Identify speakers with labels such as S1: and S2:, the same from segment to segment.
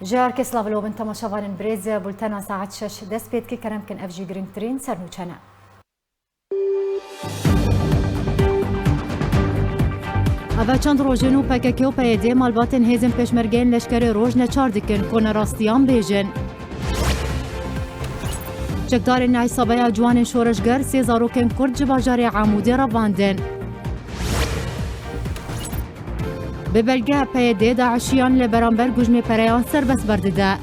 S1: جار كسلاف بنت مشافان بريز بولتنا ساعة 6 دست بيت كي كرم كن اف جي جرين ترين سرنوچنا اوه چند روژنو پککی و پیده مالباتن هیزم پشمرگین لشکر روژ نچار دکن کن راستیان بیجن چکدار نعی صبایا جوان شورشگر سیزاروکن کرد جواجار عمودی را باندن به بلگه پیده داعشیان لبرانبر گجم پریان سر بس برده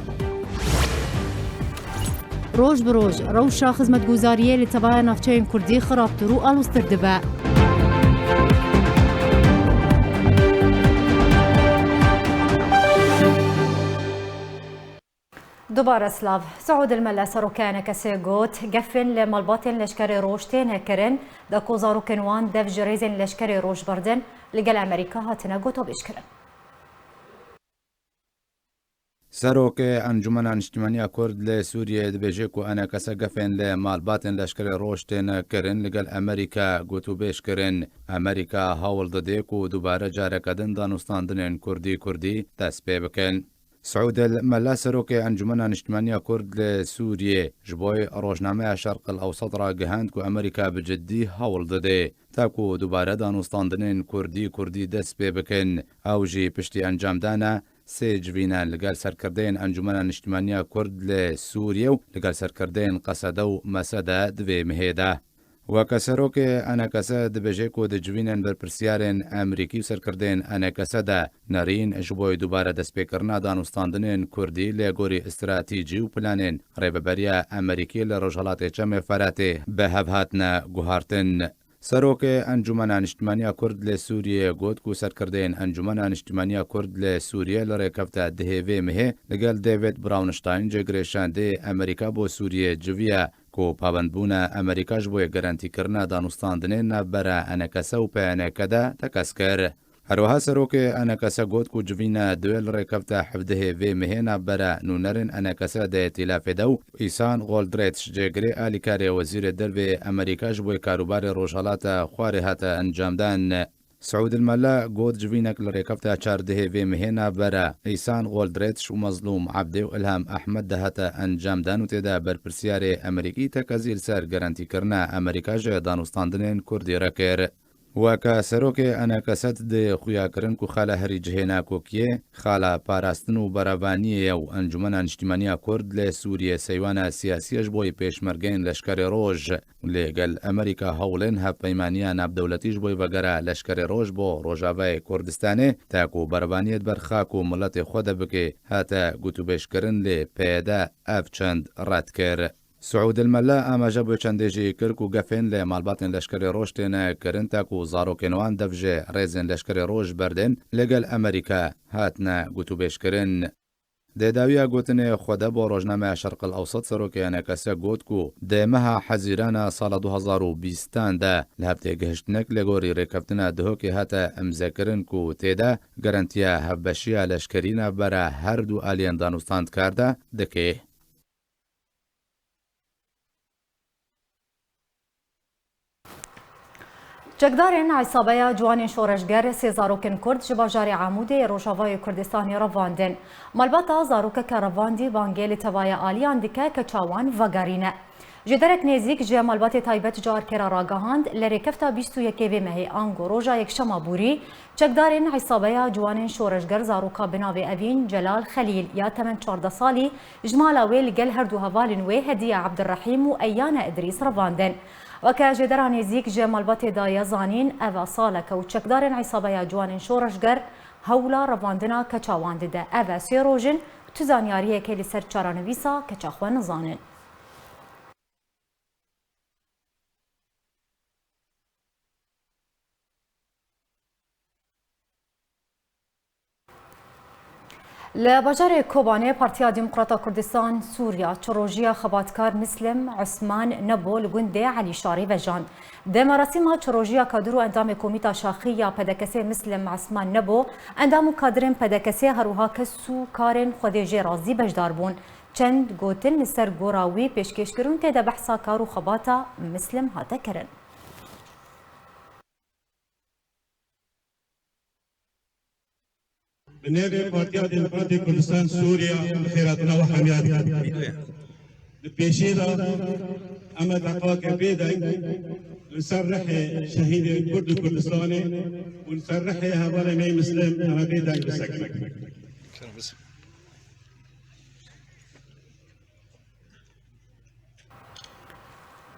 S1: روژ بروژ روشا خدمت گزاریه لطبای نفچه کردی خرابترو آلوستر دبه دوباره سلاف سعود الملا سروکان کسی گوت گفن لمالباتن لشکر روشتین هکرن دا کوزارو کنوان دف جریزن لشکر روش بردن لگل امریکا هاتنا گوتو بشکرن
S2: سروک انجمن اجتماعی کرد لسوریه دبیجه کو انا کسا گفن لمالباتن لشکر روشتین کرن لگل امریکا گوتو بشکرن امریکا هاول دده کو دوباره جاره کدن دانستاندن کردی دست پی بکن سعود الملا سروک انجمن اجتماعی کرد لسوریه جبوی روزنامه شرق الاوسط را گهاند کو امریکا بجدی هاول دده تاکو دوباره دانستاندن کردی دست پی بکن او جی پشتی انجام دانه سه جوینا لگل سرکردین انجمن اجتماعی کرد لسوریه و لگل سرکردین قصده و مسده دوی مهیده و کسروک انا کسا دبیجه کو دجوینن برپرسیارن امریکی و سرکردین انا کسا ده نارین جبوی دوباره دست پیکرنا دانستاندنین کردی لگوری استراتیجی و پلانین ریببریا امریکی لروجالات چم فراته به هفهاتنا گوهارتن سروک انجمن اجتماعی کرد لسوریه گوت کو سرکردین انجمن اجتماعی کرد لسوریه لرکفت دهوی مه لگل دیوید براونشتاین جگریشان ده امریکا بو سوریه جویا کو پابندبونا امریکا جبوی گارانتی کرنا دانستاندنین نبرا انکسا و پانکدا تکسکر هروها سروک انکسا گوت کو جوینا دویل رکفت حفده وی مهینا برا نونرن انکسا ده ائتلاف دو ایسان غولدریتش جگری آلیکاری وزیر دلوی امریکا جبوی کاروبار روشالات خواری هاتا انجام دان سعود الملا گوت جوینک لرکفت چارده وی مهینا برا ایسان غولدریتش و مظلوم عبده و الهام احمد ده هاتا انجام دان و تیدا برپرسیار امریکی تکازیل سر گارانتی کرنا امریکا جه دانستاندنین کردی رکر وکا سروک انا کسات ده خویا کرن کو خاله هری جهینا کوکیه خاله پاراستن و برابانی یو انجمن اجتماعی کرد لسوریه سیوان سیاسی جبوی پیشمرگین لشکر روج لگل امریکا هولن ها پیمانیا ناب دولتی جبوی وگره لشکر روج بو روجاوی کردستانه تاکو برابانیت برخاک و ملت خود بکه هاتا گوتو بیش کرن لی پیدا افچند رد کر سعود الملا اما جبو چندیجی کرک و گفن لی مالباتن لشکر روش تینا کرن تاکو زاروکنوان دفجه ریزن لشکر روش بردن لگل امریکا هاتنا گوتو بیش کرن ده داویا گوتن خوده با روزنامه شرق الاوسط سروک انکسا گوت کو ده مها حزیران سال 2020 ده لحبت گهشتنک لگوری رکفتنا دهو که هاتا امزکرن کو تیدا گارانتیا هفبشیا لشکرین برا هر دو آلیان دانستاند کرده دکه
S1: جگدارین عصابه جوان شورشگر سیزاروکن کرد جباجار عمودی روشاوای کردستانی رواندن مالباتا زاروک که رواندی بانگیل توای آلیان دکه که چاوان وگارینه جدرک نزیک جه مالبات تایبت جار کرا راگهاند لرکفتا 21 مهی آنگو روژا یک شما بوری جگدارین عصابه جوان شورشگر زاروکا بناوی اوین جلال خلیل یا 14 سالی جمالا ویل گل هر دو هوالین وی هدیه عبدالرحیم و ایان ادریس رواندن وکه جدران نزیک جه مالبات دایا زانین اوه سالک و چکدارین عصابه جوان شورشگر هولا رواندنا کچاواندده اوه سی روژن تو زانیاریه که لسر چارانویسا کچاخوه نزانن لباجار کوبانه پارتیا دموکراتا کردستان سوریا چروژیا خباتکار مسلم عثمان نبو لگنده علی شاری و جان ده مراسم چروژیا کادرو اندام کمیتا شاخی پدکسه مسلم عثمان نبو اندام کادرن پدکسه هروها کسو کارن خودجه رازی بجدار بون چند گوتن لسر گوراوی پیشکش کرون تیده بحثا کارو خباتا مسلم هاته کرن
S3: بنابه بارتيا ديمقراطية كردستان سوريا خيراتنا وحمياتنا بيشيدا أما دقاك بيدا نسرح شهيد كرد كردستاني ونسرح هوالا مي مسلم أما بيدا بسكنك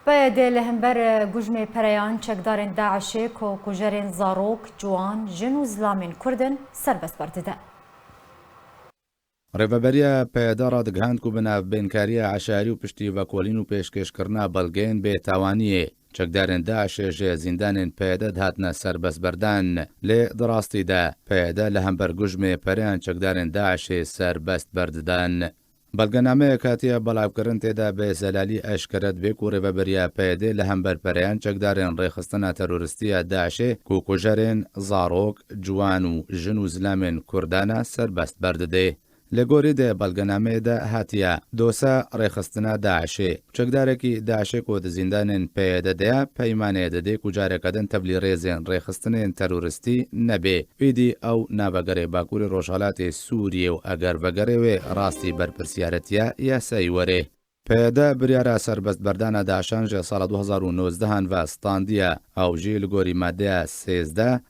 S1: باید لهمبر گوجم پریان چکدارن داعشی کو کجرن زاروک جوان جن و زلامین کردن سربست برده.
S2: ڕێبەبەریە پێدەڕە دەگەهاند و بناو بێنکاریە عشاری و پشتی ڤەکۆلین و پێشکەشکردنا بەڵگەین بێتاوانیە چەکدارên Daişê ji zîndanên peyda hatine serbestberdan lê di rastî de peyda li hember gujmê pereyan çekdarên Daişê serbest berdidan. Belgenameyek hatiye belavkirin têde bê zelalî eşkere dibê ku rêveberiya peydê li hember pereyan çekdarên rêxistina teroristiya Daişê ku kujerên zarok, ciwan û jin û zilamên Kurdan serbest berdidê. Li gorî de belgenameyê de hatiye dosa rêxistina Daişê. Çekdarekî Daişê ku di zîndanên peyda de peymanê didê ku careke din tevlî rêzên rêxistinên teroristî nebe. Êdî ew navegerê Bakurê Rojhilatê Sûriyê û eger vegerê wê rastî berpirsiyaretiya yasayî were. Peyda biryara serbestberdana Daişan ji sala 2019 ve standiye ew jî li gorî maddeya 13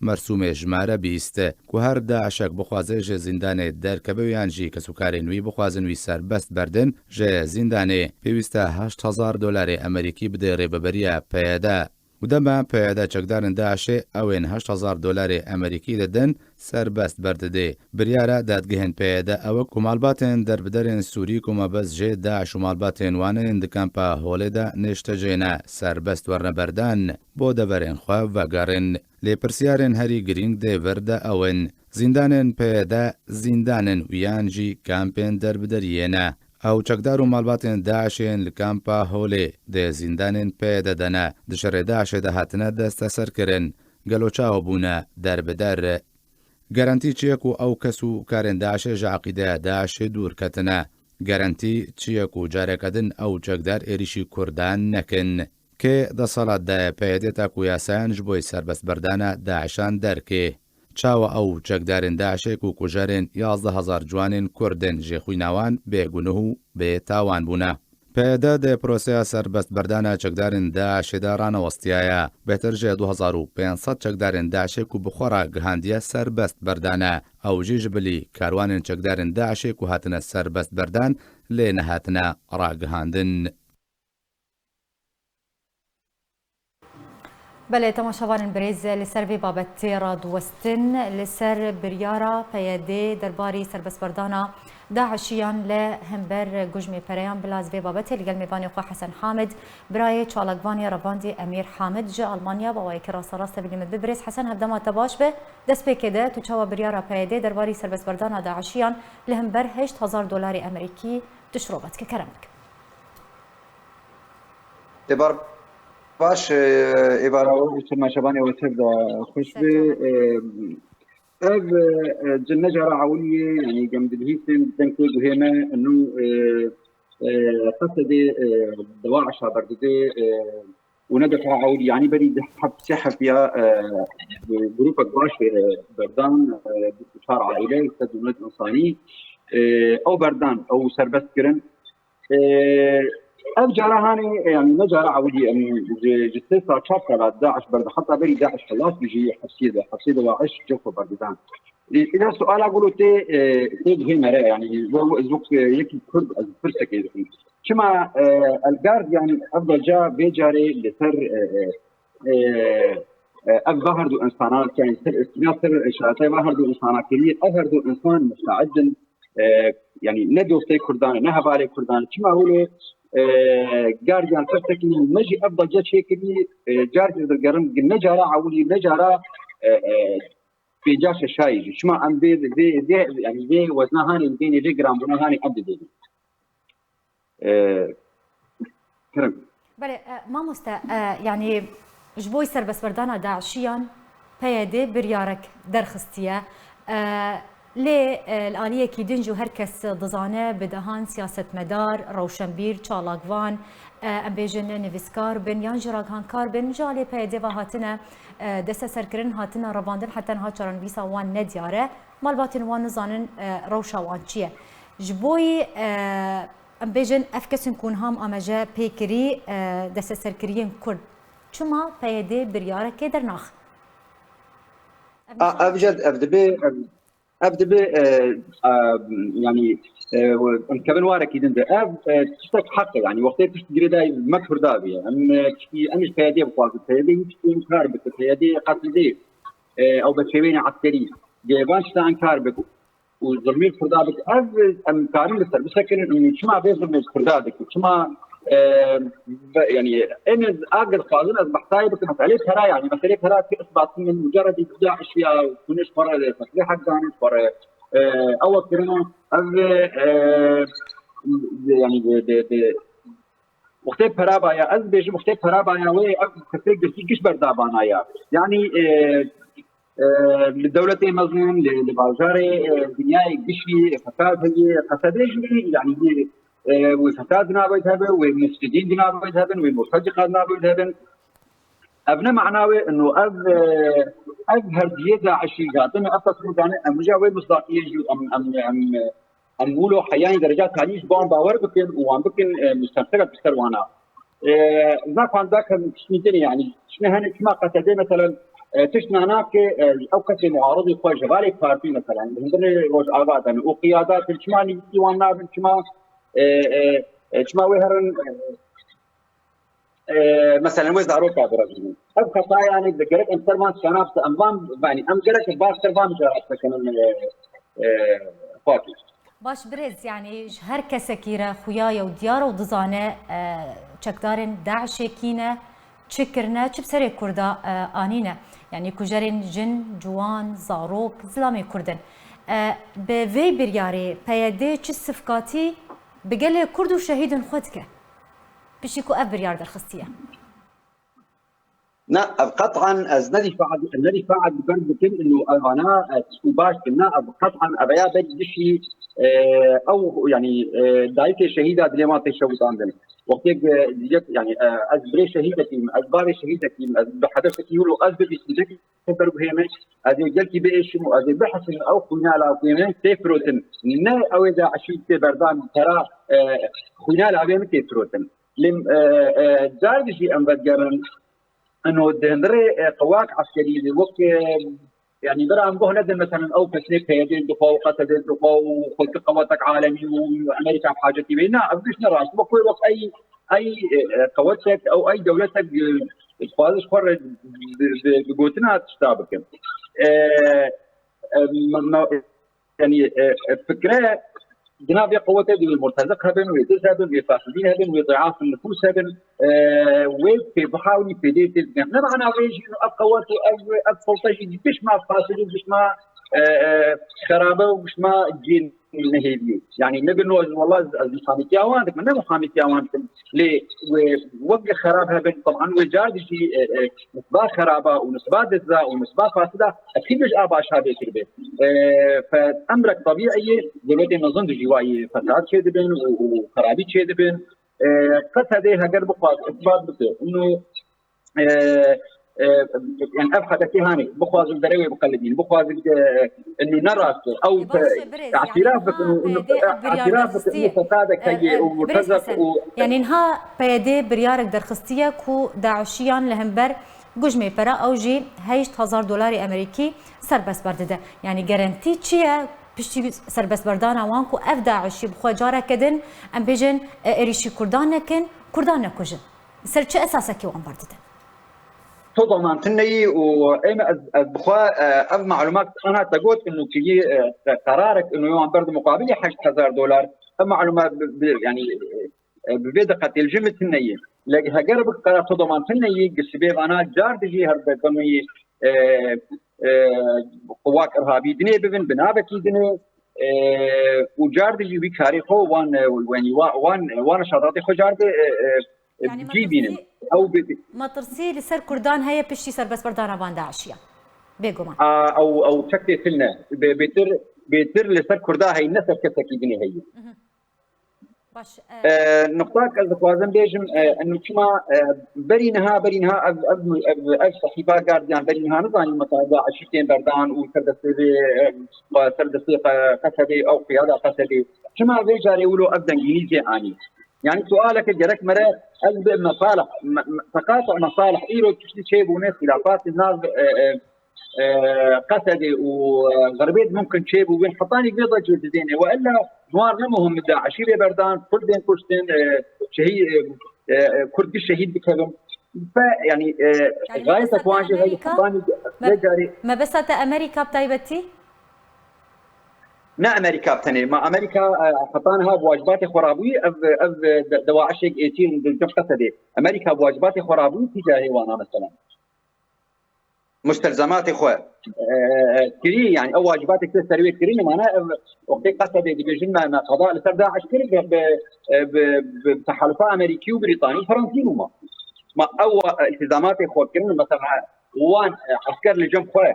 S2: mersûmê jmare 20 ku her Daişek bixwaze ji zîndanê derkeve yan jî kesûkarên wî bixwazin wî serbest berdin ji zîndanê pêwîst e $8,000 Amerîkî bide rêveberiya peyda. û dema peyda çekdarên Daişê ewên $8,000 Amerîkî didin serbest berdidê. Biryara dadgehên peyda ew ku malbatên derbiderên Sûrî ku mebez jê Daeş û malbatên wan ên di kampa Holê de nêştecêne serbest werneberdan bo deverên xwe vegerin. Lêpirsiyarên herî girîng dê vir de ew in zîndanên peyda zîndanên û yan jî kampên derbideriyê ne. Ew çekdar û malbatên Daişên li kampa Holê dê zîndanên peyda de ne di şerê Daişê de hatine desteserkirin gelo çawa bûne derbider. Garantî çi ye ku ew kes û karên Daişê ji eqîdeya Daişê dûr ketine. Garantî çi ye ku careke din ew çekdar êrişî Kurdan nekin. Kê desalat daye peydê ku yasayan ji bo serbestberdana Daişan derkê. Çawa ew çekdarên Daişê ku kujerên 11,000 ciwanên Kurdên ji xwînawan bêgunih û bêtawan bûne. Peyda dê proseya serbestberdana çekdarên Daişê de ranewestiyaye. Bêhtir ji 2500 çekdarên Daişê ku bi xwe re gihandiye serbest berdane. Ew jî ji bilî karwanên çekdarên Daişê ku hatine serbest berdan lê nehatine ragihandin.
S1: بله تماشاوان بریز لسر وی بابت تیرا دوستن لسر بریارا پیاده درباری سربستبردانا داعشیان لهمبر گوجمی پریان بلاز وی بابت لگل میوانی خو حسن حامد برای چالکوانی رواندی امیر حامد جه آلمانیا با وی کراس راست بلیمت ببرز حسن هفدما تباش به دست پیکده تو چاوا بریارا پیاده درباری سربستبردانا داعشیان لهمبر $8,000 امریکی تشروبت که کرمک
S4: باش عبارة ما شباني وتبدا خوش به اب جنة جرى عولية يعني جنب الهيسم تنكو بهما انه قصدي دواعش برددي وندفع عولي يعني بريد حب سياحة فيها جروب باش بردان باستشار عائلة وتدوينات انساني او بردان او سربست كرن اف جارهاني يعني ما جارة عودي يعني جثثة شابكة داعش برد حتى بري داعش خلاص بيجي حفصيدة واعش جوفة بردان. إذا سؤال أقوله تي بهي مرة يعني زوج يكي كرد فرصة كده. شما الجارد يعني أفضل جا بيجاري لسر ظهر دو إنسانات يعني سر إشارات ظهر دو إنسانات كبير ظهر دو إنسان مستعد يعني ندو في كردان نهبالي كردان شما هو جارديان فرتكني مجي افضل جا شيء كبير جاردي القرن نجارة عولي نجارة في جاش الشايج شما ام دي يعني دي وزنها هاني بين دي جرام بنا هاني قد دي كرم
S1: بله ما مستا يعني جبوي سربستبردانا داعشيان پیاده بریارک درخستیه لی الآلیه کی دنجو هر کس دزانه بدهان سیاست مدار روشنبیر چالاگوان ام بیجن نویسکار بن یان جراغان کار بن جالی پیاده و هاتنه دست سرکرین هاتنه رواندن حتی ها چران ویسا وان ندیاره مالباتن وان زانن روشا وان چیه جبوی ام بیجن افکسن کون هم امجا پیکری دست سرکرین کرد چما پیده بریاره که در ناخ
S4: ابجد ابدبي يعني كمان وارك يدند تشتك حق يعني وقت تشتري داي مكفر دابي ام الفيادي بقاط الفيادي تكون كاربك الفيادي قتلدي او بتشوين عسكري جيبان شتان كاربك وظلمي فردابك ام كارم لسر بسكن انه شما بيظلم فردابك شما يعني ان اقل قانون از بحثاي بك مساله ترى يعني مساله ترى في اثبات من مجرد ابداع اشياء كنش فرا تصريح دانش فرا اول كلمه يعني وقت فرابا يا از بيجي وقت فرابا يا وي كثير قش بردابانا يا يعني للدولة مظلوم لباجاري دنياي قشي فساد هي فسادش يعني وفساد نابد هبن ومفسدين نابد هبن ومرتزقات نابد هبن ابنا معناوي انه اظهر جيدا عشي قاطنا اتصل دانه امجاوي مصداقيه ام نقولوا حياني درجات تعليش بون باور بكن وان بكن مستمسكه بستروانا اذا كان ذاك شنيتني يعني شنو هن كما قتدي مثلا تشنا هناك او كسي معارضي خوي جبالي بارتي مثلا هندري روج اباد وقيادات الشمالي ديواننا بالشمال شما وهرن مثلا وزارو كابرز اب خطايا يعني ذكرت ان ترمان شنافس امام يعني ام جلك باش ترمان جرات كان فاكي
S1: باش برز يعني هر كسكيره خويا وديار ودزانه چکدارن داعش کینه چکرنه چه بسری کردا آنینه يعني كجرين جن جوان زاروك زلامي كردن به وی بریاری پیاده چه صفقاتی بقال كرد وشهيد خدك بشيكو ابريار درخستيه
S4: لا قطعا از ندي فعل بكن انه انا باش كنا قطعا ابيا بدشي او يعني دايك شهيده دليمات الشوطان دل وقت يعني از بري شهيدتي از باري شهيدتي از بحدث يقولوا از بدي سيدك تبرو هيمه از جلتي بايش از بحث او كنا لا كنا تفروتن نا او اذا عشيت بردان ترى كنا لا بين تفروتن لم جارجي ام بدقرن انه دندري قواك عسكريه وقت يعني برا انبه ندم مثلا او كسنيك هيدين دفاع وقتل دفاع وخلق قواتك عالمي وامريكا بحاجتي بينا ابديش نراس بكل وقت اي قوتك او اي دولتك تخوازش خرج بقوتنا تشتابك يعني فكره جناب قوته بالمرتزق هبن ويدز هبن ويفاسدين هبن ويضعاف النفوس هبن وفي بحاول يفيديت ما معنى ويجي انه قوته اب سلطه مش ما فاسد مش ما خرابه ومش ما جين نهيبي يعني نقول والله المحامي عندك من محامي عندك ليه ووقع خراب هبن طبعا وجاد شيء نسبه خرابه ونسبه دزا ونسبه فاسده اكيد مش ابا شابه كده فامرك طبيعي دلوقتي نظن جواي فساد كذبن وخرابي كذبن قد هذه هجر بقاط اثبات بصير انه يعني ابحث كهاني بخواز الدروي بقلدين بخواز انه نراس او اعترافك انه اعترافك انه فسادك هي ومرتزق
S1: يعني نها بيدي بريارك درخستيه كو داعشيان لهمبر گوجمه پرا او جی 8000 دلار امریکی سربس برده يعني جارانتي چیه پشتی سربس بردان وان کو اف داعشی بخو جاره کدن ام بیجن اریشی کردان نکن کردان نکوجن سر چه اساسه کی وان برده
S4: طبعا تني وانا بخوا اب معلومات انا تقول انه كي قرارك انه يوم برد مقابل 8000 دولار معلومات يعني ببدقه الجمله تني لقى قرب قرار طبعا تني السبب انا جار دجي هرب كمي قواك ارهابي دني ببن بنابكي دني وجار دجي بكاري خو وان شرطي خو جار
S1: يعني
S4: جيبين او
S1: ما ترسي لسر كردان هي بشتي سر بس بردان افان داعشيه بيقوما
S4: او شكل سلنا بيتر لسر كردان هي نسر كسكي دني هي
S1: باش
S4: نقطة از خوازم بيجم انه كما برينها اف صحيفة جارديان برينها نظام المتابعة عشتين بردان وسردسي قصدي او قيادة قصدي كما بيجاري يقولوا ابدا انجليزي اني يعني سؤالك جرك مرة أجب مصالح تقاطع مصالح إيرو تشتي شيء بونس خلافات الناس قصدي وغربيد ممكن شيء وبين حطاني بيضة جديدين وإلا نوار نمهم مداعي شيء بردان كل بين كشتين شهيد كرد الشهيد بكلم فيعني غاية تواجه هي حطاني
S1: ما بس أمريكا بتايبتي
S4: نا امريكا بتني ما امريكا حطانها بواجبات خرابي اف دواعش 18 قصدي امريكا بواجبات خرابي تجاهي وانا مثلا مستلزمات اخوه كري يعني او واجبات كثير سريه كري معناها وقت قصدي ديفيجن ما قضاء لسر داعش كري بتحالفات امريكي وبريطاني وفرنسي هما ما او التزامات اخوه كري مثلا وان عسكر لجنب خوه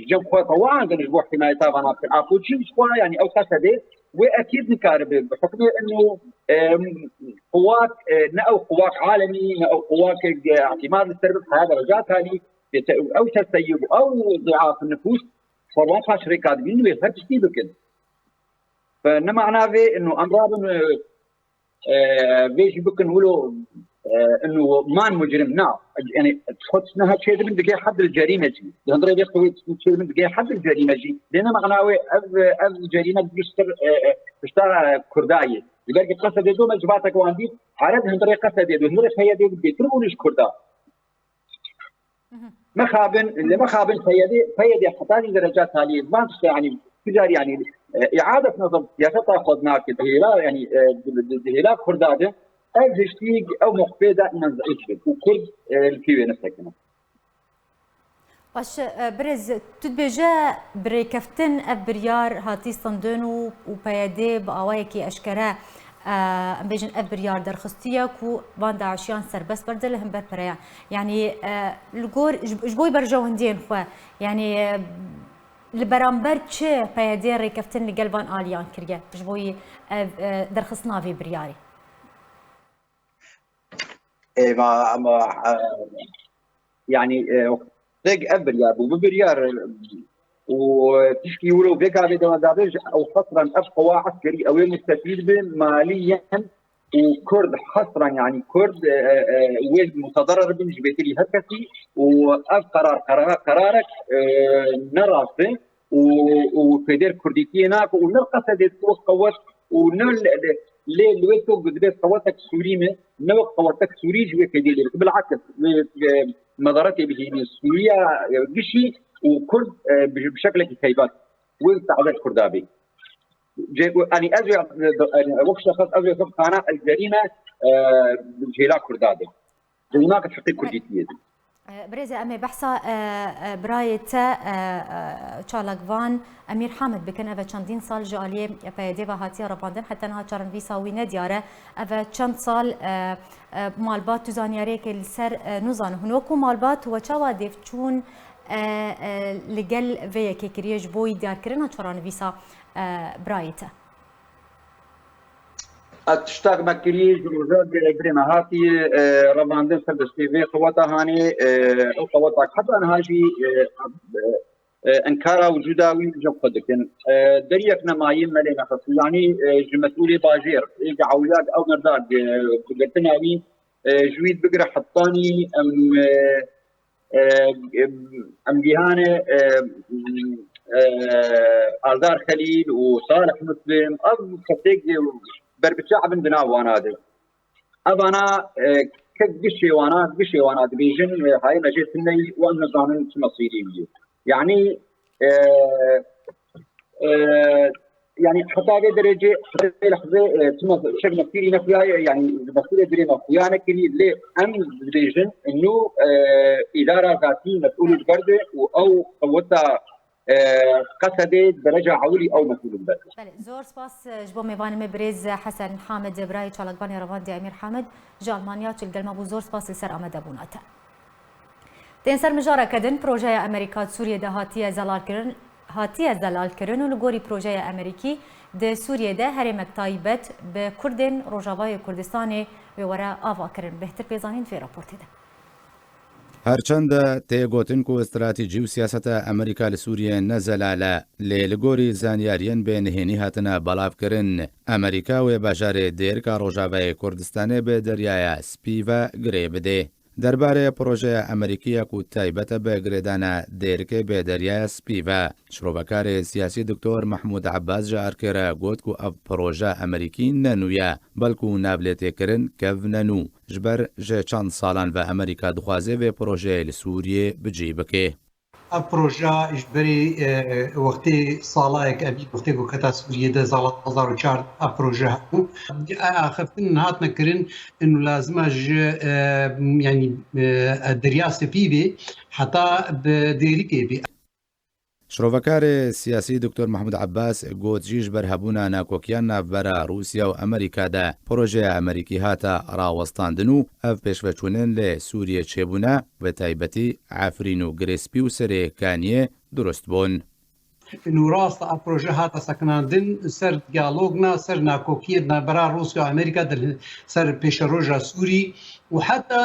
S4: جنب خوه طوعا جنب حمايه طبعا في الافوتشي خوه يعني او قصدي واكيد نكارب بحكم انه قوات نأو قوات عالمي نأو قوات اعتماد السرب هذا رجعت هذه او تسيب او ضعاف النفوس فواقع شركات بين بيفتشي بكن فانما معناه انه امراض بيجي بكن ولو انه مان مجرم نعم يعني تحطنا هذا شيء من دقيقه حد الجريمه جي هندري بيقوي شيء من دقيقه حد الجريمه جي لان معناه از الجريمه بيشتغل كردايه يبقى قصد دو مجباتك واندي عرض هندري قصد يدو هندري هي دي بيتربونش كردا مخابن اللي مخابن فيدي حتى درجات هذه ما يعني تجاري يعني اعاده نظر سياسه تاخذنا كده يعني هلا كرداده اجشتيج او مقبده من اجبد وكل الكيوي نفسك
S1: باش برز تدبجا بريكفتن ابريار هاتي صندون وبيادي باوايكي اشكرا بيجن ابريار درخستيك وبان داعشيان سربس بردل هم بربريا يعني الجور جبوي برجو هندين خو يعني البرامبر تشي بيادي ريكفتن لقلبان اليان كريا جبوي درخصنا في برياري
S4: ما يعني دق ابريار وبريار وتشكي ولو بيقع بدوادابج او حصرا ابقى عسكري او مستفيد ماليا وكرد حصرا يعني كرد ويل متضرر بالجبيتي هكتي قرارك نراسه وفدير كرديتي هناك ونلقى سديد قوات ونل ليه لويتو قدرت قواتك سوريمه نو قواتك سوري جوي كدير بالعكس مضاراتي به سوريا قشي وكرد بشكل كيفات وتعدد كردابي يعني ازوي وقت شخص ازوي خانه الجريمه جيلا كردابي هناك تحقيق كرديتيه
S1: بريزة أمي بحثا برايتا تشالكفان أمير حامد بكن أفا چندين سال جالية بيديبا هاتيا رباندن حتى نها چارن فيسا وينه ديارة أفا چند سال مالبات تزانياريك السر نوزان هنوكو مالبات وچاوا ديفچون لقل فيا كيكريج بوي ديار كرنا چارن فيسا برايتا
S4: تشتاق مكريج وزاد بريما هاتي رباندن سردستي في قواتها هاني او قواتها حتى انا هاجي انكارا وجوداوي جو قدكن دريك نمايم ملينا خص يعني مسؤولي باجير يجي عولاد او مرداد قلتناوي جويد بقرا حطاني ام جيهانه آلدار خليل وصالح مسلم اب خطيق بربشاع بن بنا وانادي ابانا كقشي واناد بيجن هاي نجيت لي وانا زانن مصيري يعني يعني حتى هذه درجه حتى لحظه ثم شغله كثير نفيا يعني مسؤوليه دريمه ويانا كلي لي ام بيجن انه اداره ذاتيه مسؤول البرده او قوتها قصدي درجه عولي او مسؤول البلد.
S1: بله زور سپاس جبو میوان مبرز حسن حامد برای چالکبانی رواندی امیر حامد جا المانیا تلقلما بو زور سپاس لسر آمده بوناتا. تین سر مجاره کردن پروژه امریکا سوریه دهاتی زلال کردن هاتیه زلال کرن و لگوری پروژه امریکی ده سوریه ده هرمک تایبت به کردن روجاوای کردستان و وره آوا کرن. بهتر پیزانین فی راپورتی ده.
S2: هرچند تێگوتن و استراتیجی و سیاسەتە ئەمریکا لە سووریە نەزەلالە لێ لەگۆری زانیاریان بێ نهێنی هاتنە بەڵاوکردن ئەمریکا وێ باژارێ دێرکا ڕۆژاوای کوردستانê بێ دەریایە سپیڤە گرێ بدێ دەربارەی پرۆژەیە ئەمریکیەک و تایبەتە بە گرێدانە دێرکەی بێ دەریایە سپیڤە شرۆڤەکارێ سیاسی دکتۆر محمود عباس ژارکێرە گوت و ئەv پرۆژە ئەمریکی نەنوویە بەڵکو و نابلێتێکردن کەڤ نەنوو ژبەر ژێ چەند ساڵان بە ئەمریکا دخوازێ vê پرۆژەیە لە سووریێ بجێ بکێ.
S5: پروژه اجباری وقتی سالایک ابی وقتی کو کتا سوریه ده سال 2004 پروژه بود خفتن هات نکرین انه لازمه يعني دریا سپیبی حتی بدیریکی بی
S2: شرۆڤەکارێ سیاسی دکتۆر محمود عباس گوتجیش بەرهەبوونە ناکۆکیان ناوبەرە رووسیا و ئەمریکادا پرۆژەیە ئەمریکی هاتە ڕاوەستاندن و ئەv پێشڤەچوونێن لێ سووریە چێبوونە بە تایبەتی ئافرین و گرێسپی و سەرێکانیە دروست بوون.
S5: انه راست پروژه هات سکناندن سر دیالوگنا سر ناکۆکیە ناوبەرە رووسیا و ئەمریکا سر پێشەڕۆژە سووری و حتی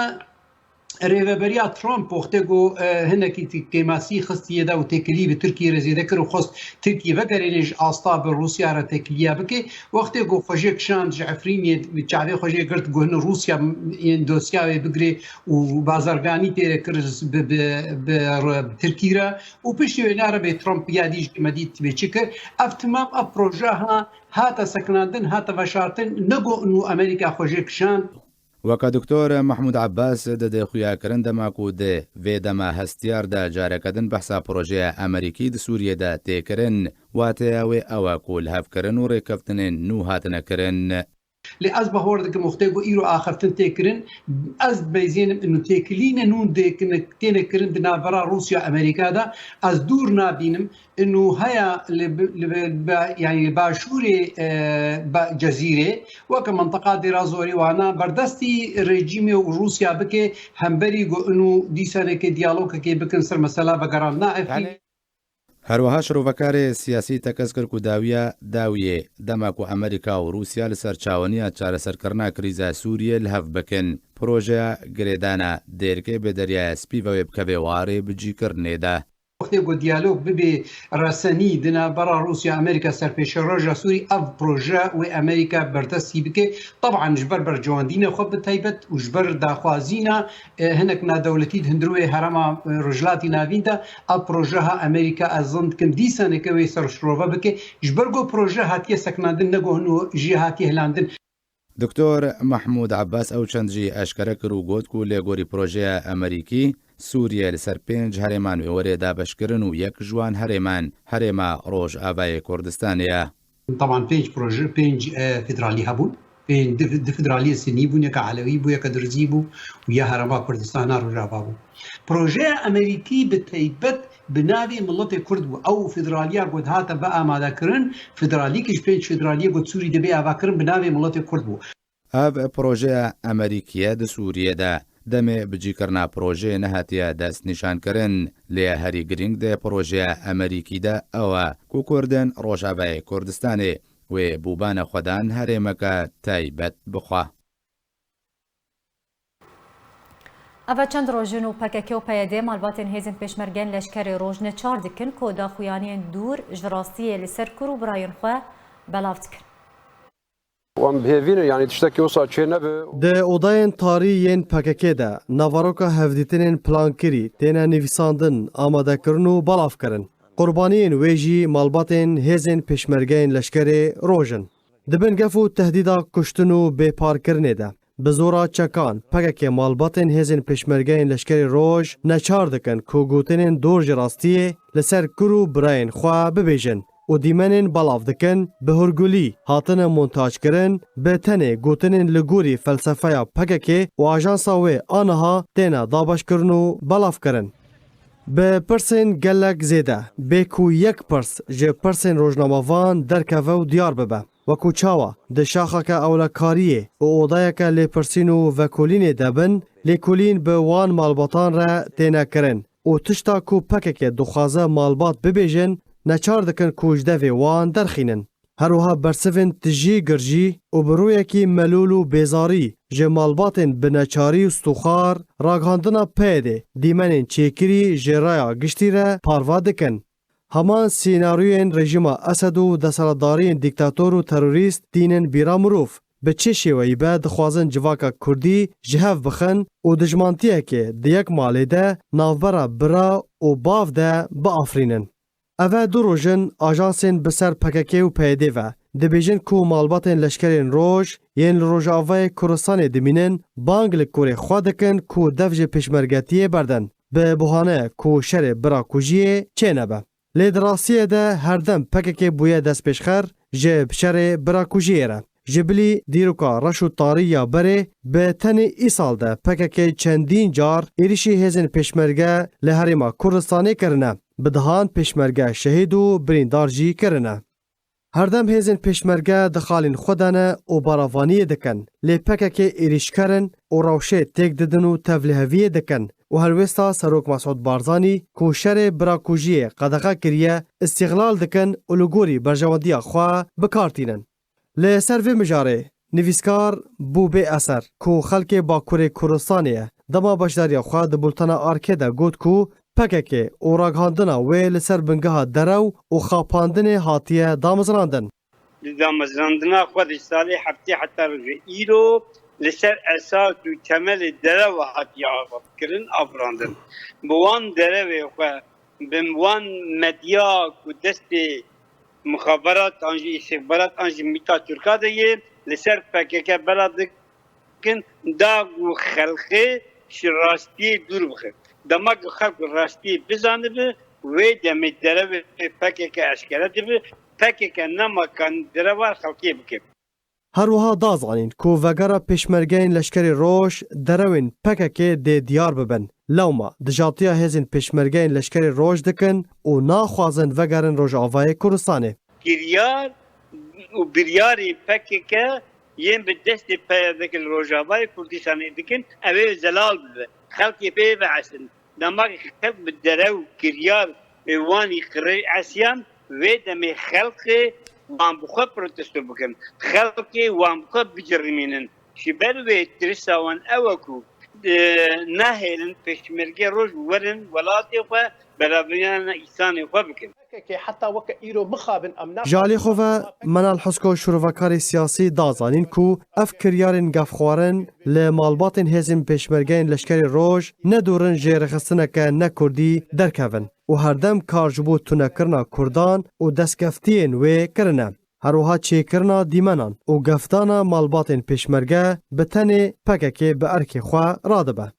S5: ریوبریا ترامپ وقتی گو هنکی تیماسی خستیه دا و تکلیه به ترکیه رزیده کرد و خواست ترکیه وگرینش آستا به روسیا را تکلیه بکه وقتی گو خوشی کشان جعفرینی چعبه خوشی کرد گو هن روسیا این دوسیا بگره و بازرگانی تیره کرد به ترکیه را و پشتی وینا را به ترامپ یادیش مدید به چه کرد افتمام اف پروژه ها هاتا سکناندن هاتا وشارتن نگو انو امریکا خوشی کشان
S2: وەکە دکتۆر محمود عباس دەدێ خویاکردن دەماک و دێ vê dema hestiyarda carekedin behsa projeyê Emerîkî di Sûriyê de têkirin wateya wê ew e ku li hevkirin û rêkeftinên nû hatine kirin.
S5: لی از به هورد که مختگو ایرو آخرتن تکرین از بیزینم انو تکلین نون تینه کرن دنابرا روسیا امریکا دا از دور نابینم انو هیا يعني باشور جزیره وک منطقه درازوری وانا بردستی رژیم روسیا بکه همبری گو انو دیسانه که دیالوگ که بکن سر مسئله بگران نائفی
S2: هەروەها شرۆڤەکارێ سیاسی تەکەس کرد و داویێ دەماک و ئەمریکا و رووسیا لەسەر چاوەنیە چارەسەرکردنا کریزە سووریە لە هەف بکەن پرۆژەیە گرێدانە دێرکەی بە دەریایە سپیڤەوێ بکەوێ وارێ بجیکردنێدا.
S5: وقتی گو دیالوگ ببی رسانی دنا برا روسیا امریکا سر پیش روجا سوری اف پروژه و امریکا بردستی بکه طبعا جبر بر جواندین خوب تایبت و جبر داخوازینا هنک نا دولتی هندروی حرما رجلاتی ناویندا اف پروژه ها امریکا ازند کم دیسانه که سر شروع بکه جبر گو پروژه هاتی سکناندن نگو هنو جهاتی هلاندن.
S2: دکتۆر محمود عباس ئەو چەندجی ئەشکەرە کرد و گوت و لێگۆری پرۆژەیە ئەمریکی سووریە لەسەر 5 هەرێمان وێوەرێدا بەشکردن و یەک ژوان هەرێما ڕۆژ ئاوای کوردستانەیە.
S5: طبعا 5 پروژه 5 فدرالی هبون 5 فدرالی سنی بوون یەکە عەلەوی بوو یەکە درزی بوو و یە هەرەما کوردستانە ڕۆژاوا بوو. پروژه ئەمریکی بە تایبەت بناوی ملت کرد بوو ئەو فدرالیا گوت هاتە بە ئامادەکردن فدرالیکیش 5 فدرالیە گوت سووری دەبێ ئاواکردن بناوی ملت کرد بوو.
S2: ئەv پرۆژەیە ئەمریکیە di Sûriyê demê bicîkirina projeyê nehatiye destnîşankirin lê herî girîng dê projeyê Emerîkî de ew e ku Kurdên Rojavayê Kurdistanê wê bûbana xwedan herêmeke taybet bixwe.
S1: Eva çend rojin û PKK û PYD malbatên hêzên pêşmergên leşkerê rojne çar dikin ku daxuyaniyên dûr ji rastiyê li ser kur û birayên xwe belav dikin.
S6: Di odayên tarî yên PKK de navaroka hevdîtinên plankirî têne nivîsandin, amadekirin û belavkirin. Qurbaniyên wê jî malbatên hêzên pêşmergeyên leşkerê rojin. Dibin gef û tehdîda kuştin û bêparkirinê de. Bi zora çekan PKK malbatên hêzên pêşmergeyên leşkerê roj neçar dikin ku gotinên dor ji rastiyê li ser kur û birayên xwe bibêjin. û dîmenên belav dikin bi hurgulî hatine montajkirin bi tenê gotinên li gorî felsefeya PKK û ajansa wê aniha têne dabeşkirin û belavkirin. Bi pirsên gelek zêde bê ku yek pirs ji pirsên rojnamavan derkeve û diyar bibe. Wekû çawa di şaxeke ewlekariyê û odayeke lêpirsîn û vekolînê de bin, lêkolîn bi wan malbatan re têne kirin û tişta ku PKK dixwaze malbat bibêjin نچار دکن کوجده وان درخینن. هروها برسفن تجی گرجی و برویکی ملول و بیزاری جمالباتن بنچاری و استخار راگهاندنا پیده دیمنین چیکری جرایا گشتی را پاروا دکن. همان سیناریوین رژیم اسد و دسالتدارین دیکتاتور و تروریست دینن بیرا مروف به چه شیوهی به دخوازن جواکا کردی جهف بخن و دجمانتیه که دیک مالی ده ناوبرا برا و باف ده با آفرینن. اوه دو روژن آجانسین بسر پککی و پیده و دبیجن کو مالباتن لشکرین روژ ین روژاوه کورستان دمینن بانگ لکوری خوادکن کو دفج پشمرگتیه بردن به بحانه کو شر برا کجیه چه نبه. لیدراسیه ده هردم پککی بویه دست پیشخر جب شر برا کجیه را. جبلی دیروکا رشو تاری یا بره به تن ای سال ده پککی چندین جار ایریشی هزین پشمرگه لحریما کورستانی کرنه. بدهان پشمرگه شهید و بریندارجی کرنه. هردم هزین پشمرگه دخالین خودانه و باراوانی دکن. لی پککی ایریش کرن و روشه تک ددن و تفلیهویه دکن. و هلوستا سروک مسعود بارزانی کوشر براکوژی قدغه کریه استقلال دکن و لگوری برجواندی خواه بکارتینن. لی سروی مجاره نویسکار بو بی اثر کو خلک باکور کورستانیه دما باشداری خواه دبولتانا آرکه ده گود کو پککی و راگهاندنا وی لسر بنگاه درو و خاپاندن هاتیه دامزراندن.
S7: دامزراندنا خودش سالی هفته حتی رجع ایرو لسر اساس و تمل درو هاتیه آغاب کرن افراندن. بوان درو خواه بموان مدیا و دست مخابرات آنجی استخبارات آنجی میتا ترکا دیه لسر پککی بلادکن دا و خلقه شراستی دور بخیر. دماغ خلق راستی بزنه به و دم درو پکک اشکال ده پکک نمکان درو خلقی بکه.
S6: هر وها دازانین کو وگرا پشمرگین لشکری روش دروین پکک ده دیار ببن. لوما دجاتیا هزین پشمرگین لشکری روش دکن و ناخوازن وگرن روش آوای کورستانه.
S7: گریار و بریاری پکک یم به دست پیادک روش آوای کردستانی دکن اوه زلال بده. خلقی پی بعثن. دماغ خلق بدرو كريار واني قري عسيان ويدمي خلق وان بخوا بروتستو بكم خلق وان بخوا بجرمينن شبال ويترسا وان اوكو ناهلن پشمرگی روز ورن ولاتی خوا برابریان ایسانی خوا بکن.
S6: جالی خواه منال حسکو شروفکاری سیاسی دازانین کو اف کریارین گفخوارن لمالباتین هزین پشمرگین لشکری روش ندورن جیرخستنه که نکردی درکون و هردم کارجبو تونکرنا کردان و دستگفتین وی کرنه. هروها چه کرنا دیمنان و گفتانا مالباتین پشمرگه بتنی پککی به ارکی خواه رادبه.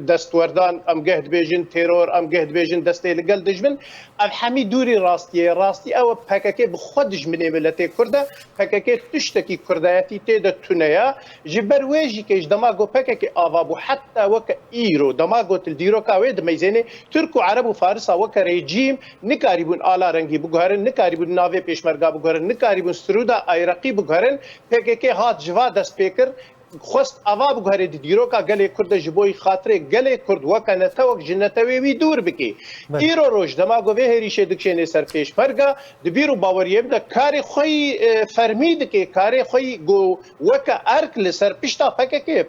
S8: دستوردان ام گهد بیجن ترور ام گهد بیجن دسته لگل دجمن ام حمی دوری راستی او پککی بخود دجمنی ملتی کرده پککی تشتکی کردایتی تیده تونیا جبر ویجی که دماغو پککی آوابو حتی وک ایرو دماغو تلدیرو کاوی دمیزینه ترک و عرب و فارس وک رژیم نکاریبون آلا رنگی بگهرن نکاریبون ناوی پیشمرگا بگهرن نکاریبون سرودا ایرقی بگهرن پککی هات جوا دست پیکر خواست آوا بگهره دیرو که گله کرد جبوی خاطره گله کرد وکه نتوک جنتوی وی دور بکی ایرو روش دماغو به هریشه دکشنه سر پیش مرگا دبیرو باوریم ده کاری خوی فرمید که کاری خوی گو وکه ارک لسر پیشتا پکه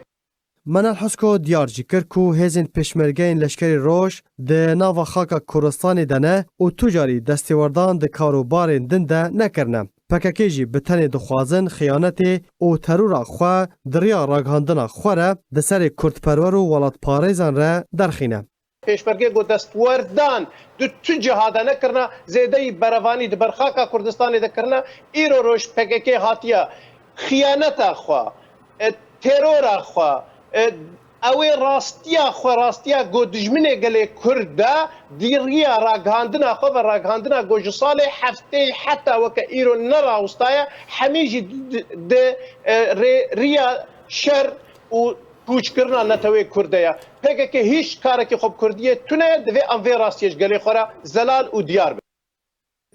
S6: منال حسکو دیارجی کرد کو هزین پشمرگین لشکری روش ده ناوا خاکا کورستانی دنه و تجاری دستیوردان ده کاروبارین دنده نکرنه. پککیجی بتنی دخوازن خیانتی او ترورا خواه دریا راگهاندنا خوره ده سر کردپرور و ولات پاریزان را درخینه.
S8: پیشمرگی گو دستوردان دو تو جهاده نکرنا زیده بروانی ده برخاکا کردستانی ده کرنا ایرو روش پککی هاتیا خیانتا خواه ترورا خواه اوی راستیا گو دجمنه گله کرده دیریا راگهاندنا خو و راگهاندنا گو جسال هفته حتی وکه ایرو نراوستایا همیجی ده ریا شر و پوچ کرنا نتوی کرده یا پگه که هیچ کاری که خوب کردیه تونه دوی انوی راستیش گله خورا زلال و دیار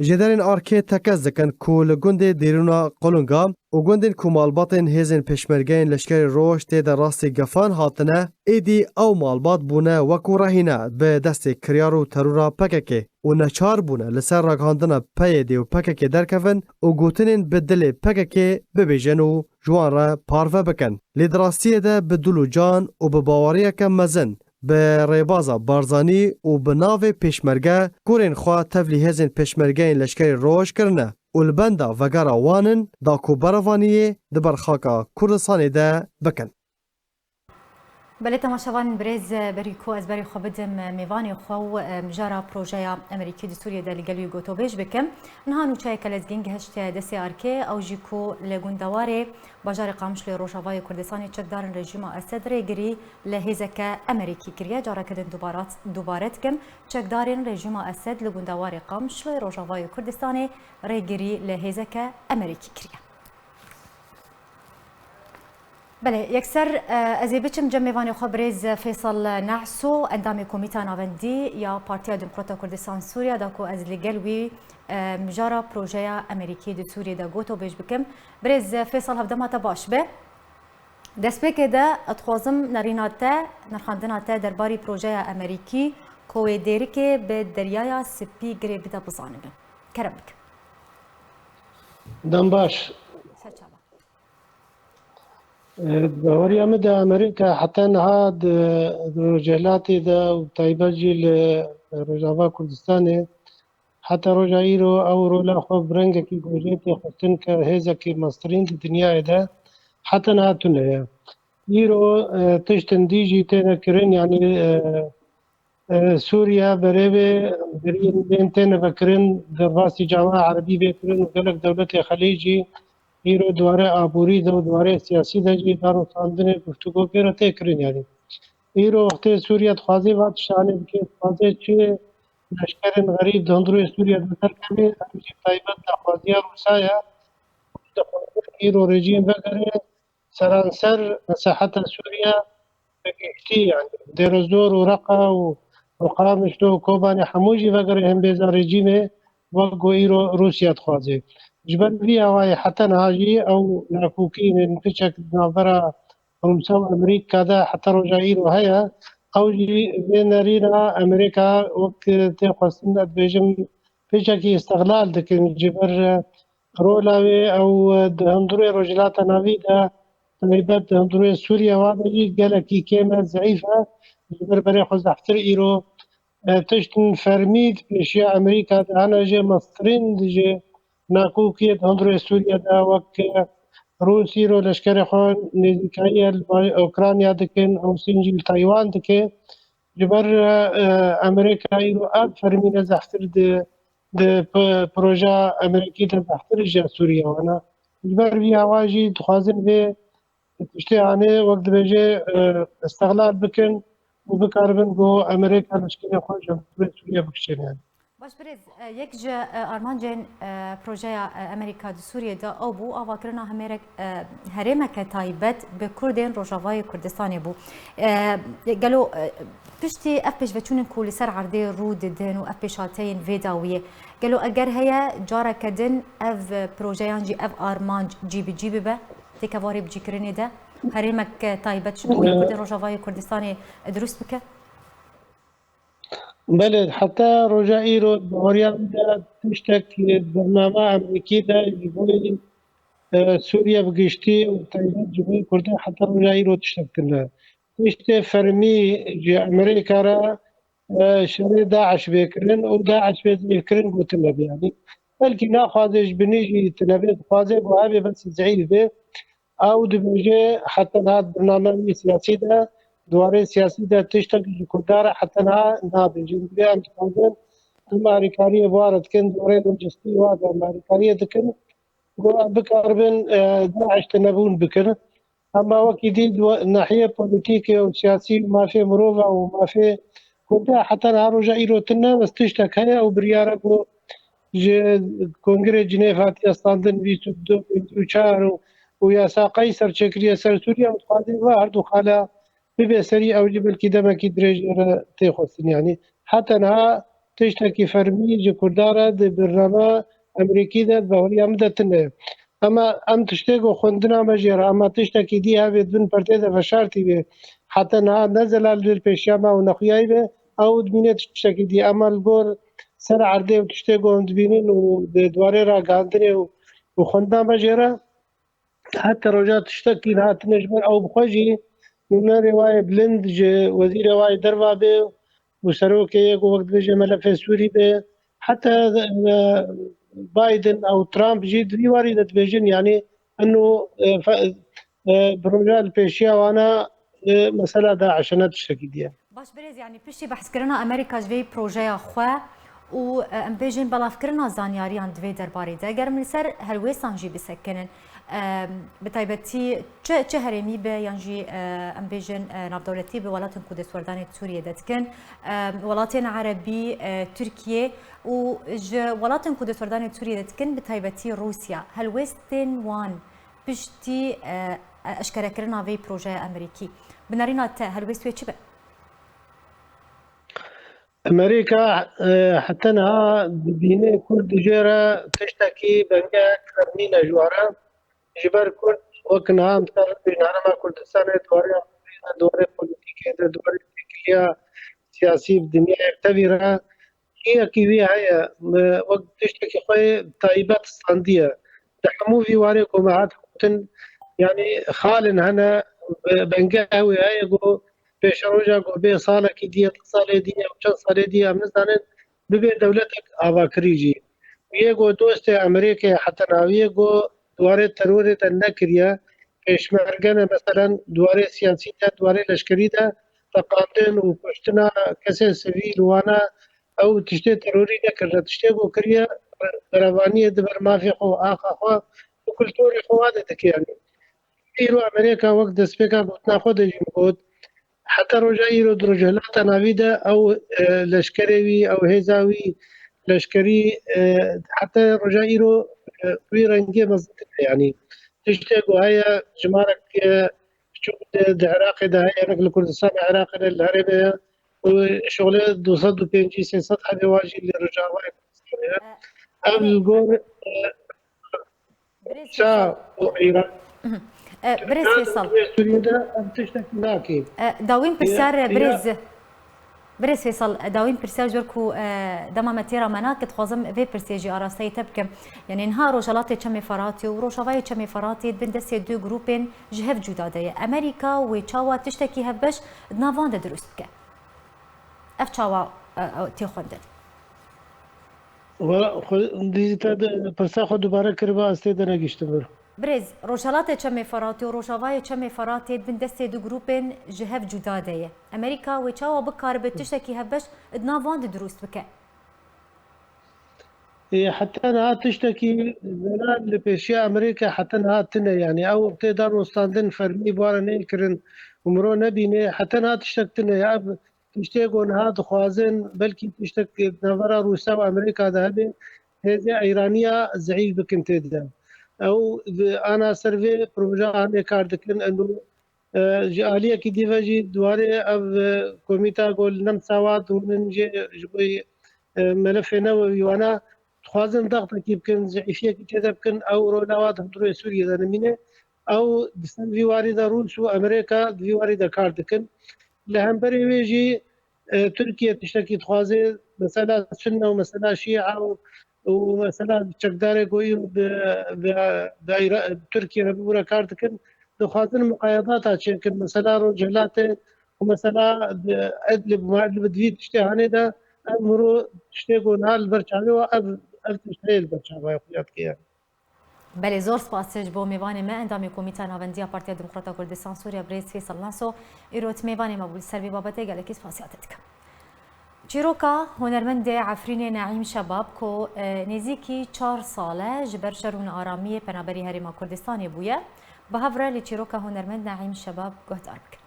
S6: جدرین آرکی تکز دکن کو لگوند دیرونا قلنگا و گوندین کو مالباتن هزین پشمرگین لشکر روش تیدا راست گفان هاتنه ایدی او مالبات بونه وکو رهینه به دست کریار و ترورا پککه و نچار بونه لسر راگاندن پیدی و پککه درکفن و گوتنین بدل پککه ببیجن و جوان را پارفه بکن. لیدراستیه ده بدلو جان و بباوریه که مزن به ریبازا بارزانی و به ناو پیشمرگه گورین خواه تفلی هزین پیشمرگه این لشکر روش کرنه و البنده وگرا وانن دا کو بروانیه دبر خاکا کردستانی ده بکن.
S1: بله تماشاوان برز بریکو از بری خو بدم میوانی خو مجرا پروژه امریکی د سوریه د لګلوی ګوتو بیج بکم نه نو چای کلزګینګ هشت د سی ار کې او جیکو لګوندواره بازار قامشل روشاوای کردستان چکدارن رژیم اسد ریګری لهزکه امریکی کریه جارا کدن دوباره کم چکدارن رژیم اسد لګوندواره قامشل روشاوای کردستان ریګری لهزکه امریکی کریه. بله یکسر از بچم جمعیانی خبریز فیصل نعسو اندام کمیته ناوندی یا پارتیا دموکرات کردستان سوریه داکو از لگلوی مجارا پروژه امریکی د سوریه دا گوتو بیج بکم بریز فیصل هفدمات باش به دست بکه ده اتخوازم نریناته نرخاندناته درباری پروژه امریکی کوی دیری که به دریای سپی گری بده بزانه کرم بکم
S9: دم باش باوري أمد أمريكا حتى نهاد رجالاتي دا وتايباجي لرجافا كردستاني حتى رجا إيرو أو رولا خو برنجا كي جوجيتي خطن كهزا كي مصرين الدنيا دا حتى نهاتنا يا إيرو تشتن ديجي تينا كرين يعني سوريا بريبي برين تينا بكرين دراسي جامعة عربية بكرين وقالك دولة خليجي ایرو دواره آبوری دو دواره سیاسی دجی دارو ساندن گفتگو کرده تکرین یعنی ایرو وقتی سوریه خوازی وقت شانه بکه خوازی چه لشکر غریب دندروی سوریه دکر کمی همیشه تایبت خوازی روسایا ایرو رژیم بگره سرانسر مساحت سوریه بگیشتی یعنی درزدور و رقا و مقامش و کوبانی حموجی بگره هم بیزا رژیمه وگو ایرو روسیه خوازی جبل بي هواي حتى نهاجي او ناكوكين نفشك نظرة روسا امريكا دا حتى رجعين وهي او جي بين رينا امريكا وقت تقصنا بيجم فشكي استغلال لكن جبر رولاوي او هندروي رجلات نافيدا تنبات هندروي سوريا وادي قالكي كيما ضعيفة جبر بري خز احتر ايرو تشتن فرميد اشياء امريكا انا جي مصرين جي ناکوکیت هندروی سوریه دا وقت روسی رو لشکر خان نزدیکایی اوکراینیا دکن او سنجیل تایوان دکه جبر امریکایی رو اب فرمینه زحتر ده پروژه امریکی ده زحتر جا سوریه وانا جبر بی آواجی دخوازن به اشتیانه وقت بجه استغلال بکن و بکاربن گو امریکا لشکر خان جمهوری سوریه بکشن يعني.
S1: باش بريز يك جا ارمان جن بروجيا امريكا دو سوريا دا او بو اواكرنا هميرك هرمك تايبت بكردين روجافاي كردستان بو قالوا بشتي افبش بتشون كل سر عرضي رود دين وافبشاتين فيداويه قالوا اگر هي جارا كدن اف بروجيان جي اف ارمان جي بي تكفاري بجي كرني ده هرمك تايبت شنو كردين روجافاي كردستان درست بك
S9: بله حتى رجع إيرو دوريان دا تشتكي برنامج أمريكي دا يقول سوريا بقشتي وتايبات جبهة كردة حتى رجع إيرو تشتكي تشتي فرمي جي أمريكا را شري داعش بيكرن وداعش بيكرن قلت له يعني بلكي ناخذ بنيجي تنبيه خوازي وهابي بس زعيل به أو دبيجي حتى هذا برنامج سياسي ده دواره سیاسی در تشتکی کردار حتی نابی جنبی امتحان امریکایی وارد کن دوره لوجستی وارد امریکایی دکن و بکاربن داعش تنبون بکن اما وقتی دید ناحیه پولیتیکی و سیاسی ما فی مروه و ما فی كندا حتى نهارو جايرو تنا بس تشتك هيا وبريارك كونغرس جنيف استاندن في سدو وشارو وياسا قيصر شكريا سر سوريا وتقاضي واحد وخالا ببسري او جبل كده ما كدرج تاخذ يعني حتى انها تشتكي فرمي جي كردارة دي برنامج أمريكي ده بهوري أمدتنا أما أم تشتكي خندنا مجيرا أما تشتكي دي هذه بن برتيدة فشارتي به حتى نها نزل للبيشامة ونخياي به أو دمينة تشتكي دي أما الجور سر عرضه وتشتكي وندبينين ودواري را قاندني وخندنا مجيرا حتى رجعت تشتكي لها تنجبر أو بخوجي من رواية بلند وزير رواية دربا به وسروكي وقت بيجي ملف سوري به حتى بايدن او ترامب جيد في واردة بيجن يعني انه بروجا البيشيا وانا مسألة داعش انا تشتكي ديال
S1: باش بريز يعني بيشي بحث كرنا امريكا جوي بروجيا خوا و ام بيجن بلاف كرنا زانياري عند في درباري دا اگر من سر هلويسان جي بسكنن بتايبتي چه هرمي به ينجي ام بيجن ناف دولتي بولاتن كودس وردان سوريا دتكن ولاتن عربي تركيا و ولاتن كودس وردان سوريا دتكن بتايبتي روسيا هلويستن وان بشتي اشكرا كرنا في بروجي امريكي بنارينا هلويستو تشبه
S9: أمريكا حتى أنها بيني كل دجيرة تشتكي بنجاك فرمينا جوارا جبر كل وكنها مثلا بينها ما كردستان دوري بوليتيكية دوري تكلية سياسية بالدنيا يعتبرها هي كيفية هي وقت تشتكي خوي طيبات الصندية تحمو في واريك ومعات يعني خالن هنا بنجاوي هاي جو پیش روزا کو به سال کی دیت سال دی او چند سال دی افغانستان به دولتك آوا کریجی یہ گو دوست امریکا حتی ناویه گو دواره ترور تنکریه پیشمرگان مثلا دواره سیاسی ده دواره لشکری ده تقاندن و پشتنا کسی سویل وانا او تشته تروری نکرده تشته گو کریه روانی دبر مافی خو آخا خو و کلتوری خو واده دکی يعني ایرو امریکا وقت دسپیکا گوتنا خود جمهود حتى رجعي رجالات نافيدا أو لشكري أو هزاوي لشكري حتى رجعي في رنجي مزت يعني تشتاقوا هيا جمارك شو العراق ده هيا نقل كردستان العراق الهربية وشغله 250 600 حاجة واجي اللي رجعوا قبل جور شا وإيران
S1: بريز فيصل داوين برسار بريز فيصل داوين برسار جوركو دما متيرا مناك تخوزم في برسيجي أراستي تبكم يعني نهار روجالاتي تشمي فراتي وروجاواي تشمي فراتي بندسي دو جروبين جهف جدادية أمريكا وتشاوا تشتكي هبش نافان دروستك اف تشاوا تيخوندن
S9: دي برسا خود دوباره كربا استيدنا گشتمر
S1: بريز روجالاتي تشمي فراتي وروجاواي تشمي فراتي بندسي دو جروبين جهف جدادية أمريكا وتشاوا بكار بتشتكي هبش نافان دروست بك
S9: حتى أنها تشتكي زلال لبيشيا أمريكا حتى أنها تنا يعني أو بتقدر مستندن فرمي بوارا نيكرن ومرو نبيني حتى أنها تشتكتنا يا أب تشتكوا أنها تخوازن بلكي تشتكي نظرة روسيا وأمريكا ذهبين هذه إيرانية زعيم بكم تدام أو أنا سيرفي بروجا أنا كاردكن إنه جالية كدي فجي دواري أو كوميتا قول نم سواد ونجي جوي ملف نووي وأنا خوازن ضغط كيبكن زعيفية كتابكن أو رولوات هدروي سوريا ذنمينة أو دسن في واردة روس وأمريكا في واردة كاردكن لهم بري ويجي تركيا تشتكي تخوازي مثلا سنة ومثلا شيعة ومثلا تشكداري قوي بتركيا بورا كاردكن دخازن مقايضات عشان مثلا رجالات ومثلا ادلب ما ادلب دفيد تشتهاني ده امرو تشتيقوا نهار البرشاوي واب تشتهي البرشاوي يخويات كيان
S1: بله زور سپاسش بو میوان ما اندامی کمیته ناوندی پارتی دموکرات کردستان سوریا بريز فيصل ناسو ایروت میوان ما بول سربی بابته گلکی سپاسیاتتک چیروکا هنرمند عفرین نعیم شباب کو نزیکی 4 ساله جبر شرون آرامی پنابری هرما کردستان بویه به هفره لچیروکا هنرمند نعیم شباب گهدار بکن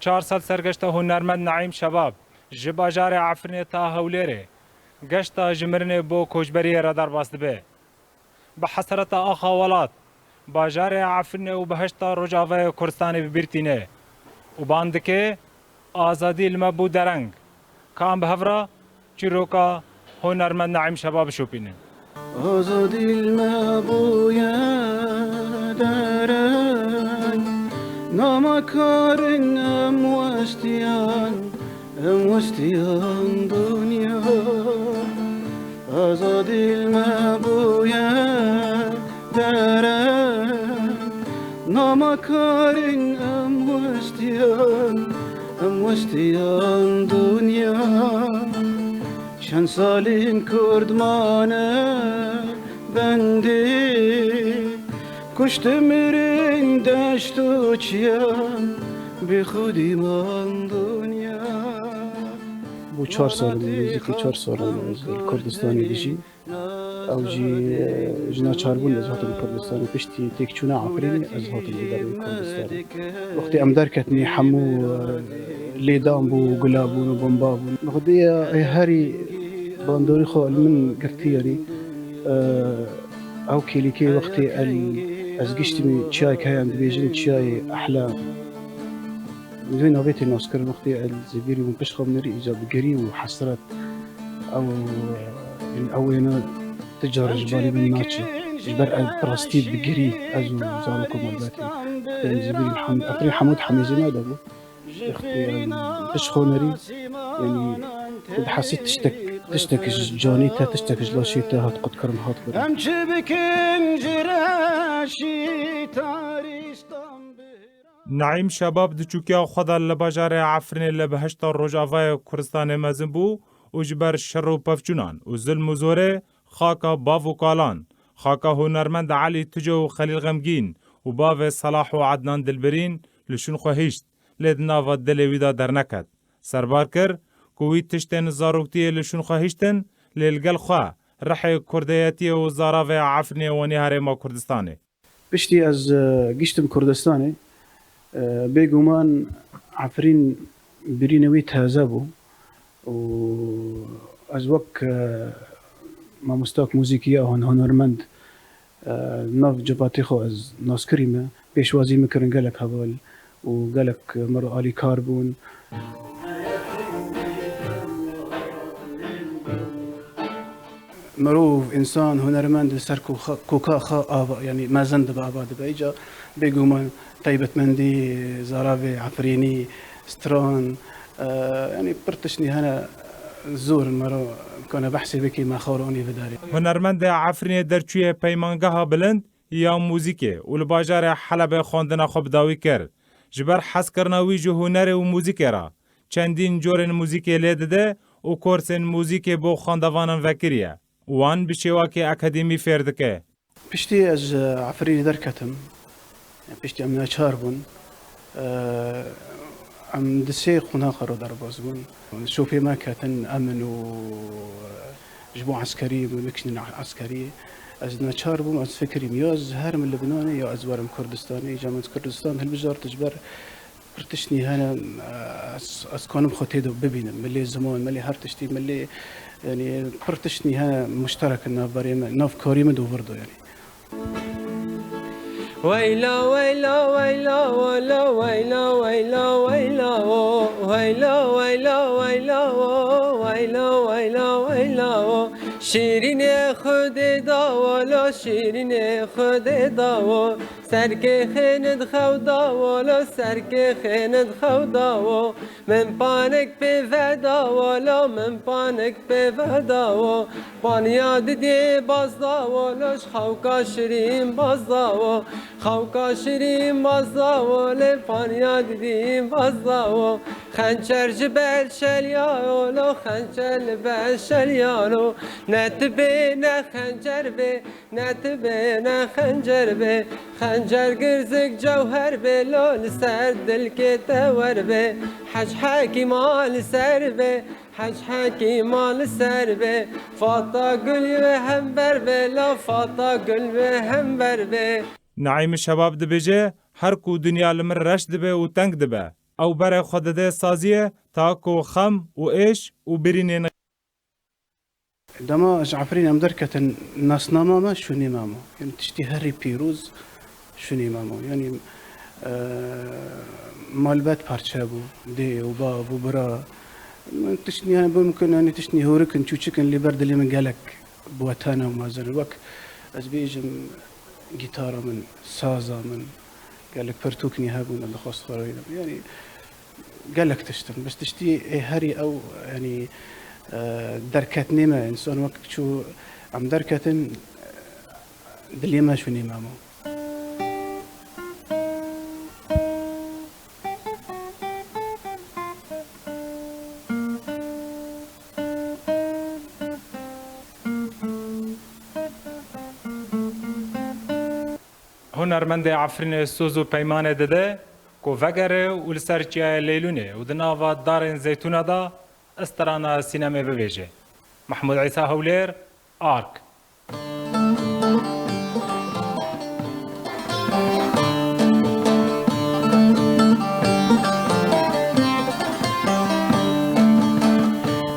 S10: 4 سال سرگشت هنرمند نعیم شباب جباجار عفرین تا هولیره گشت جمرن بو کوچبری را در باست به بحسرت آخا ولات باجار عفرین و بهشت رجاوه کردستان ببرتینه و باندکه آزادی المبو درنگ کام به هفرا چیروکا هنرمند نعیم شباب شوپینه
S11: آزادی المبویه درن نامکارن اموستیان دنیا آزادی المبویه درن نامکارن اموستیان دنیا چند سالین کردمانه بندی کشت میرین دشت و چیم بی خودی من دنیا بو 4 سال موزیکی 4 سال از کردستانی دیجی او جی جنا چاربون از هاتم کردستانی پشتی تک چونه عفرینی از هاتم در کردستانی وقتی ام درکتنی حمو لیدام بو گلابون و بمبابون مخدی هری باندوري خو من قرتيري او كيليكي وقتي ازقشتمي تشاي كاين بيجي تشاي احلام زين هبيتي ناسكر وقتي الزبيري من بشخو منري ايجاب قري وحسرت او هنا تجار جبالي من ناتشي جبر براستيد بقري ازو زالكم مالباتي الزبيري افري حمود حميزي ما دابو اختي بشخو نري يعني حسيت تشتك جانيتا تشتك جلاشيتا هات قد كرم هات بدي امشي بكن جراشي تاريستان
S10: نعیم شباب دچوکیا خدا لباجار عفرین لبهشت روجاوای کردستان مزن بو و جبر شر و پفچونان و ظلم و زوره خاکا باو و کالان خاکا هنرمند علی تجو و خلیل غمگین و باو صلاح و عدنان دلبرین لشون خواهیشت لدنا و دلویدا در نکد سربار کر کوی تشتن زاروکتی لشون خواهیشتن للگل خواه رحی کردیتی و زاراوی عفرین و نهاره ما کردستانه
S11: بشتي از قشتم كردستاني بيقومان عفرين برينوي تهذبوا و از وقت ما مستاك موسيقية هنرمند ناف جباتي خو از ناس كريمة بيشوازي مكرن قالك هبال و قالك مرو آلي كاربون مروف انسان هنرمند سر کوکا خا يعني ما زند بابا دبيجا بيقومان طيبة مندي زرافي عفريني سترون يعني برتشني هنا زور مرو كنا بحسي بكي ما خوروني بداري
S10: هنرمند عفريني درچوی پیمانگاه بلند یا موزیکه و لباجار حلب خواندن خوب داوی کرد جبر حس کرناوی جو هنر و موزیک را چندین جورن موزیک لیدده و کورسن موزیک بو خواندوانان وکریه وان بشواکی اکادمی فردکه
S11: پشتی از عفرینی درکتم پشتی امنا چاربون ام دسي قناقة رو در بازبون شوفي ما كاتن امن و جبو عسكري ومكشن عسكري از ناچار بوم از فكري مياز هر من لبناني يا از ورم كردستاني جامعة كردستان هل بجار تجبر برتشني هنا از كونم خوتيدو ببينم ملي زمان ملي هر تشتي ملي يعني برتشني هنا مشترك الناف بريم ناف كوريم دو برضو يعني
S12: ويلا ويلا ويلا ويلا ويلا ويلا ويلا ويلا ويلا ويلا ويلا ويلا ويلا شیرین خود داولا شیرین خود داو سرک خند خودا والا سرک خند خودا من پانک به ودا والا من پانک به ودا و پانیاد دی باز دا والاش خوکا شیرین باز دا و خوکا شیرین باز دا والا پانیاد دی باز دا و خنچر جبل شلیالو خنچر جبل شلیالو نتبه نه خنجر به نتبه نه خنجر به خنجر گرزک جوهر به لول سر دل که تور به حج حکی مال سر به حج حکی مال سر به فاتا گل به هم بر به لا فاتا گل به هم بر به
S10: نعیم شباب دبیجه هر کو دنیا لمر رش دبه و تنگ دبه او برای خود ده سازیه تا کو خم و ایش و برینه
S11: دما عفرين ام دركة الناس ناماما شوني مامو يعني تشتي هاري بيروز شوني مامو يعني مالبات بارتشابو دي وباب وبرا تشتني ممكن أن تشتني هوركن تشوشكن اللي برد اللي من قالك بوتانا وما زال الوقت أزبيجم جيتارة من سازة من قالك برتوكني هابون اللي خاص خارين يعني قالك تشتن بس تشتي هري أو يعني دركات نيمة إنسان وقت شو عم دركتن دلي ما شو نيمامو
S10: هنرمند عفرین سوزو پیمانه داده کو وگره و لسرچیا لیلونه و دناوا دارن زیتونه دا استرانا سینما بویجه. محمود عیسی هولیر آرک.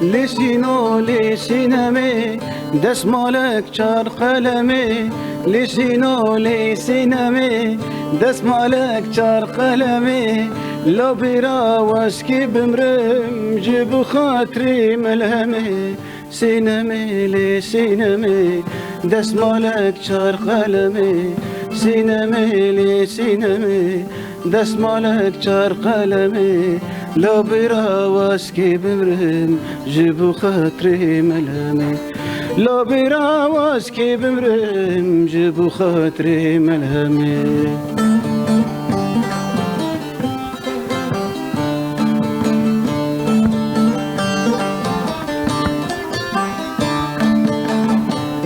S11: لسينو لسينامي دسمالك شار قلمي لسينو لسينامي دسمالك شار قلمي لو بيرا واسكي بمرم جيب خاطري ملهمي سينامي لسينامي دسمالك شار قلمي سينامي لسينامي دسمالك شار قلمي لو برا واسكي بمرم جيبو خاطري ملهمي لو برا واسكي بمرم جيبو خاطري ملهمي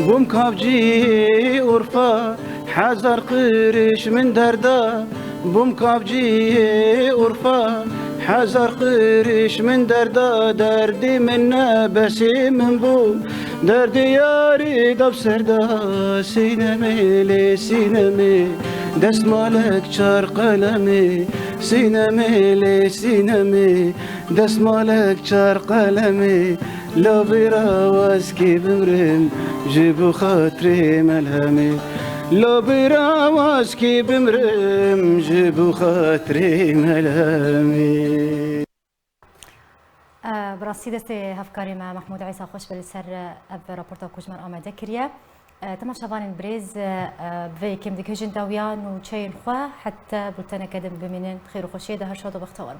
S11: بوم كابجي أورفا حذر قريش من دردا بوم كابجي أورفا حذر قريش من دردا دردي منا بسي من بوم دردي ياري دب سردا سينمي لي سينمي دسمالك شار قلمي سينمي لي سينمي دسمالك شار قلمي لو برا واسكي بمرم جيبو خاطري ملهمي لو برا واسكي بمرم جيبو خاطري ملهمي
S1: براسي دستي هفكاري مع محمود عيسى خوش بالسر اب رابورتا كوجمر آماده كريا تماشاوان بريز بفي كم ديكيجن داويان وتشين خوا حتى بلتنا كدم بمنين خير وخوشي ده هرشاد وبختار